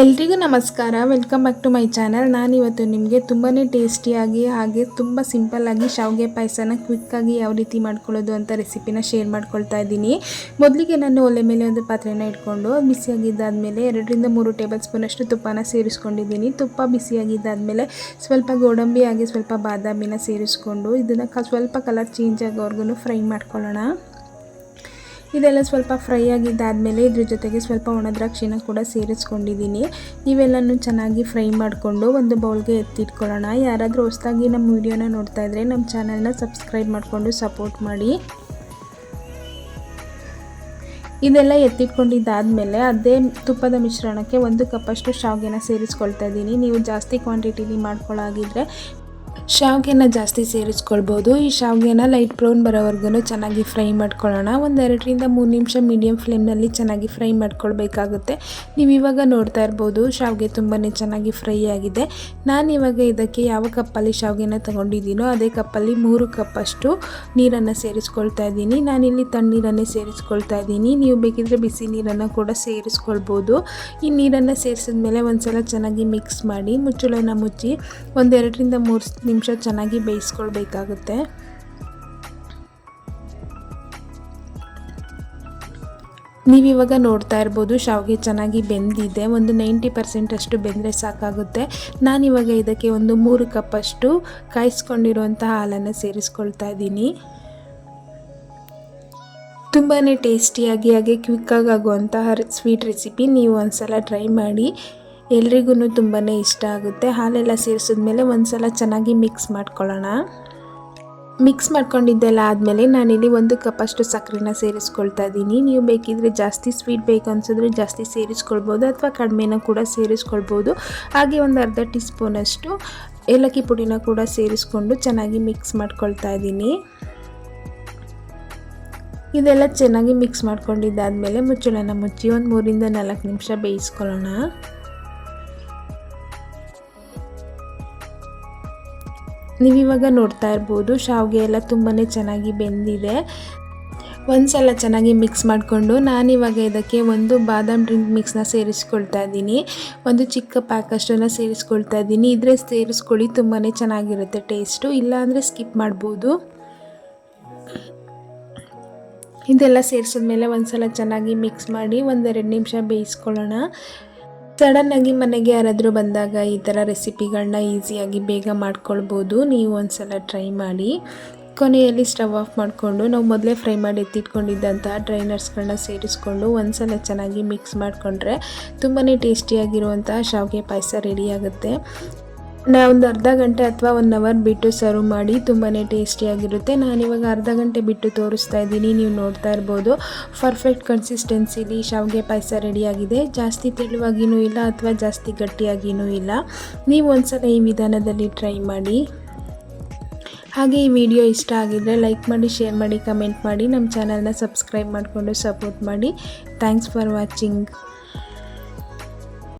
ಎಲ್ರಿಗೂ ನಮಸ್ಕಾರ. Welcome back to my channel. ನಾನಿವತ್ತು ನಿಮಗೆ ತುಂಬಾ ಟೇಸ್ಟಿಯಾಗಿ ಹಾಗೆ ತುಂಬ ಸಿಂಪಲ್ಲಾಗಿ ಶಾವಿಗೆ ಪಾಯಸನ ಕ್ವಿಕ್ಕಾಗಿ ಯಾವ ರೀತಿ ಮಾಡ್ಕೊಳ್ಳೋದು ಅಂತ ರೆಸಿಪಿನ ಶೇರ್ ಮಾಡ್ಕೊಳ್ತಾ ಇದ್ದೀನಿ. ಮೊದಲಿಗೆ ನಾನು ಒಲೆ ಮೇಲೆ ಒಂದು ಪಾತ್ರೆನ ಇಟ್ಕೊಂಡು ಬಿಸಿಯಾಗಿದ್ದಾದಮೇಲೆ 2-3 ಟೇಬಲ್ ಸ್ಪೂನಷ್ಟು ತುಪ್ಪನ ಸೇರಿಸ್ಕೊಂಡಿದ್ದೀನಿ. ತುಪ್ಪ ಬಿಸಿಯಾಗಿದ್ದಾದಮೇಲೆ ಸ್ವಲ್ಪ ಗೋಡಂಬಿ ಹಾಗೆ ಸ್ವಲ್ಪ ಬಾದಾಮಿನ ಸೇರಿಸ್ಕೊಂಡು ಇದನ್ನು ಸ್ವಲ್ಪ ಕಲರ್ ಚೇಂಜ್ ಆಗೋವರೆಗೂ ಫ್ರೈ ಮಾಡ್ಕೊಳ್ಳೋಣ. ಇದೆಲ್ಲ ಸ್ವಲ್ಪ ಫ್ರೈ ಆಗಿದ್ದಾದಮೇಲೆ ಇದ್ರ ಜೊತೆಗೆ ಸ್ವಲ್ಪ ಒಣ ದ್ರಾಕ್ಷಿನ ಕೂಡ ಸೇರಿಸ್ಕೊಂಡಿದ್ದೀನಿ. ಇವೆಲ್ಲನೂ ಚೆನ್ನಾಗಿ ಫ್ರೈ ಮಾಡಿಕೊಂಡು ಒಂದು ಬೌಲ್ಗೆ ಎತ್ತಿಟ್ಕೊಳ್ಳೋಣ. ಯಾರಾದರೂ ಹೊಸದಾಗಿ ನಮ್ಮ ವಿಡಿಯೋನ ನೋಡ್ತಾ ಇದ್ದರೆ ನಮ್ಮ ಚಾನಲ್ನ ಸಬ್ಸ್ಕ್ರೈಬ್ ಮಾಡಿಕೊಂಡು ಸಪೋರ್ಟ್ ಮಾಡಿ. ಇದೆಲ್ಲ ಎತ್ತಿಟ್ಕೊಂಡಿದ್ದಾದಮೇಲೆ ಅದೇ ತುಪ್ಪದ ಮಿಶ್ರಣಕ್ಕೆ 1 ಕಪ್ಪಷ್ಟು ಶಾವಿಗೆನ ಸೇರಿಸ್ಕೊಳ್ತಾ ಇದ್ದೀನಿ. ನೀವು ಜಾಸ್ತಿ ಕ್ವಾಂಟಿಟಿಲಿ ಮಾಡ್ಕೊಳ್ಳೋಗಿದ್ರೆ ಶಾವಿಗೆನ ಜಾಸ್ತಿ ಸೇರಿಸ್ಕೊಳ್ಬೋದು. ಈ ಶಾವಿಗೆನ ಲೈಟ್ ಬ್ರೌನ್ ಬರೋವರೆಗೂ ಚೆನ್ನಾಗಿ ಫ್ರೈ ಮಾಡ್ಕೊಳ್ಳೋಣ. 1-2-3 ನಿಮಿಷ ಮೀಡಿಯಮ್ ಫ್ಲೇಮ್ನಲ್ಲಿ ಚೆನ್ನಾಗಿ ಫ್ರೈ ಮಾಡ್ಕೊಳ್ಬೇಕಾಗುತ್ತೆ. ನೀವು ಇವಾಗ ನೋಡ್ತಾ ಇರ್ಬೋದು ಶಾವಿಗೆ ತುಂಬಾ ಚೆನ್ನಾಗಿ ಫ್ರೈ ಆಗಿದೆ. ನಾನಿವಾಗ ಇದಕ್ಕೆ ಯಾವ ಕಪ್ಪಲ್ಲಿ ಶಾವಿಗೆನ ತೊಗೊಂಡಿದ್ದೀನೋ ಅದೇ ಕಪ್ಪಲ್ಲಿ 3 ಕಪ್ಪಷ್ಟು ನೀರನ್ನು ಸೇರಿಸ್ಕೊಳ್ತಾ ಇದ್ದೀನಿ. ನಾನಿಲ್ಲಿ ತಣ್ಣೀರನ್ನೇ ಸೇರಿಸ್ಕೊಳ್ತಾ ಇದ್ದೀನಿ. ನೀವು ಬೇಕಿದ್ರೆ ಬಿಸಿ ನೀರನ್ನು ಕೂಡ ಸೇರಿಸ್ಕೊಳ್ಬೋದು. ಈ ನೀರನ್ನು ಸೇರಿಸಿದ್ಮೇಲೆ ಒಂದ್ಸಲ ಚೆನ್ನಾಗಿ ಮಿಕ್ಸ್ ಮಾಡಿ ಮುಚ್ಚಳನ ಮುಚ್ಚಿ 1-2-3 ನಿಮಿಷ ಚೆನ್ನಾಗಿ ಬೇಯಿಸ್ಕೊಳ್ಬೇಕಾಗುತ್ತೆ. ನೀವಿವಾಗ ನೋಡ್ತಾ ಇರ್ಬೋದು ಶಾವಿಗೆ ಚೆನ್ನಾಗಿ ಬೆಂದಿದೆ. ಒಂದು 90% ಅಷ್ಟು ಬೆಂದರೆ ಸಾಕಾಗುತ್ತೆ. ನಾನಿವಾಗ ಇದಕ್ಕೆ 3 ಕಪ್ಪಷ್ಟು ಕಾಯಿಸ್ಕೊಂಡಿರುವಂಥ ಹಾಲನ್ನು ಸೇರಿಸ್ಕೊಳ್ತಾ ಇದ್ದೀನಿ. ತುಂಬಾ ಟೇಸ್ಟಿಯಾಗಿ ಹಾಗೆ ಕ್ವಿಕ್ಕಾಗಿ ಆಗುವಂತಹ ಸ್ವೀಟ್ ರೆಸಿಪಿ ನೀವು ಒಂದ್ಸಲ ಟ್ರೈ ಮಾಡಿ. ಎಲ್ರಿಗೂ ತುಂಬಾ ಇಷ್ಟ ಆಗುತ್ತೆ. ಹಾಲೆಲ್ಲ ಸೇರಿಸಿದ್ಮೇಲೆ ಒಂದ್ಸಲ ಚೆನ್ನಾಗಿ ಮಿಕ್ಸ್ ಮಾಡ್ಕೊಳ್ಳೋಣ. ಮಿಕ್ಸ್ ಮಾಡ್ಕೊಂಡಿದ್ದೆಲ್ಲ ಆದಮೇಲೆ ನಾನಿಲ್ಲಿ 1 ಕಪ್ಪಷ್ಟು ಸಕ್ಕರೆನ ಸೇರಿಸ್ಕೊಳ್ತಾ ಇದ್ದೀನಿ. ನೀವು ಬೇಕಿದ್ರೆ ಜಾಸ್ತಿ ಸ್ವೀಟ್ ಬೇಕು ಅನ್ಸಿದ್ರೆ ಜಾಸ್ತಿ ಸೇರಿಸ್ಕೊಳ್ಬೋದು ಅಥವಾ ಕಡಿಮೆನ ಕೂಡ ಸೇರಿಸ್ಕೊಳ್ಬೋದು. ಹಾಗೆ ಒಂದು ಅರ್ಧ ಟೀ ಸ್ಪೂನಷ್ಟು ಏಲಕ್ಕಿ ಪುಡಿನ ಕೂಡ ಸೇರಿಸ್ಕೊಂಡು ಚೆನ್ನಾಗಿ ಮಿಕ್ಸ್ ಮಾಡ್ಕೊಳ್ತಾ ಇದ್ದೀನಿ. ಇದೆಲ್ಲ ಚೆನ್ನಾಗಿ ಮಿಕ್ಸ್ ಮಾಡ್ಕೊಂಡಿದ್ದಾದಮೇಲೆ ಮುಚ್ಚಳನ ಮುಚ್ಚಿ 3-4 ನಿಮಿಷ ಬೇಯಿಸ್ಕೊಳ್ಳೋಣ. ನೀವಿವಾಗ ನೋಡ್ತಾ ಇರ್ಬೋದು ಶಾವಿಗೆ ಎಲ್ಲ ತುಂಬಾ ಚೆನ್ನಾಗಿ ಬೆಂದಿದೆ. ಒಂದ್ಸಲ ಚೆನ್ನಾಗಿ ಮಿಕ್ಸ್ ಮಾಡಿಕೊಂಡು ನಾನಿವಾಗ ಇದಕ್ಕೆ 1 ಬಾದಾಮ್ ಡ್ರಿಂಕ್ ಮಿಕ್ಸ್ನ ಸೇರಿಸ್ಕೊಳ್ತಾ ಇದ್ದೀನಿ. 1 ಚಿಕ್ಕ ಪ್ಯಾಕಷ್ಟನ್ನು ಸೇರಿಸ್ಕೊಳ್ತಾ ಇದ್ದೀನಿ. ಇದ್ರೆ ಸೇರಿಸ್ಕೊಳ್ಳಿ, ತುಂಬಾ ಚೆನ್ನಾಗಿರುತ್ತೆ ಟೇಸ್ಟು. ಇಲ್ಲಾಂದರೆ ಸ್ಕಿಪ್ ಮಾಡ್ಬೋದು. ಇದೆಲ್ಲ ಸೇರಿಸಿದ್ಮೇಲೆ ಒಂದ್ಸಲ ಚೆನ್ನಾಗಿ ಮಿಕ್ಸ್ ಮಾಡಿ 1-2 ನಿಮಿಷ ಬೇಯಿಸ್ಕೊಳ್ಳೋಣ. ಸಡನ್ನಾಗಿ ಮನೆಗೆ ಯಾರಾದರೂ ಬಂದಾಗ ಈ ಥರ ರೆಸಿಪಿಗಳನ್ನ ಈಸಿಯಾಗಿ ಬೇಗ ಮಾಡ್ಕೊಳ್ಬೋದು. ನೀವು ಒಂದ್ಸಲ ಟ್ರೈ ಮಾಡಿ. ಕೊನೆಯಲ್ಲಿ ಸ್ಟವ್ ಆಫ್ ಮಾಡಿಕೊಂಡು ನಾವು ಮೊದಲೇ ಫ್ರೈ ಮಾಡಿ ಎತ್ತಿಟ್ಕೊಂಡಿದ್ದಂತಹ ಡ್ರೈ ನಟ್ಸ್ಗಳನ್ನ ಸೇರಿಸ್ಕೊಂಡು ಒಂದ್ಸಲ ಚೆನ್ನಾಗಿ ಮಿಕ್ಸ್ ಮಾಡಿಕೊಂಡ್ರೆ ತುಂಬಾ ಟೇಸ್ಟಿಯಾಗಿರುವಂತಹ ಶಾವಿಗೆ ಪಾಯಸ ರೆಡಿಯಾಗುತ್ತೆ. ಒಂದು ಅರ್ಧ ಗಂಟೆ ಅಥವಾ 1 ಅವರ್ ಬಿಟ್ಟು ಸರ್ವ್ ಮಾಡಿ. ತುಂಬಾ ಟೇಸ್ಟಿಯಾಗಿರುತ್ತೆ. ನಾನಿವಾಗ ಅರ್ಧ ಗಂಟೆ ಬಿಟ್ಟು ತೋರಿಸ್ತಾ ಇದ್ದೀನಿ. ನೀವು ನೋಡ್ತಾ ಇರ್ಬೋದು ಪರ್ಫೆಕ್ಟ್ ಕನ್ಸಿಸ್ಟೆನ್ಸಿಲಿ ಶಾವಿಗೆ ಪಾಯಸ ರೆಡಿಯಾಗಿದೆ. ಜಾಸ್ತಿ ತೆಳುವಾಗಿಯೂ ಇಲ್ಲ ಅಥವಾ ಜಾಸ್ತಿ ಗಟ್ಟಿಯಾಗಿಯೂ ಇಲ್ಲ. ನೀವು ಒಂದ್ಸಲ ಈ ವಿಧಾನದಲ್ಲಿ ಟ್ರೈ ಮಾಡಿ. ಹಾಗೆ ಈ ವಿಡಿಯೋ ಇಷ್ಟ ಆಗಿದ್ದರೆ ಲೈಕ್ ಮಾಡಿ, ಶೇರ್ ಮಾಡಿ, ಕಮೆಂಟ್ ಮಾಡಿ. ನಮ್ಮ ಚಾನಲ್ನ ಸಬ್ಸ್ಕ್ರೈಬ್ ಮಾಡಿಕೊಂಡು ಸಪೋರ್ಟ್ ಮಾಡಿ. Thanks for watching.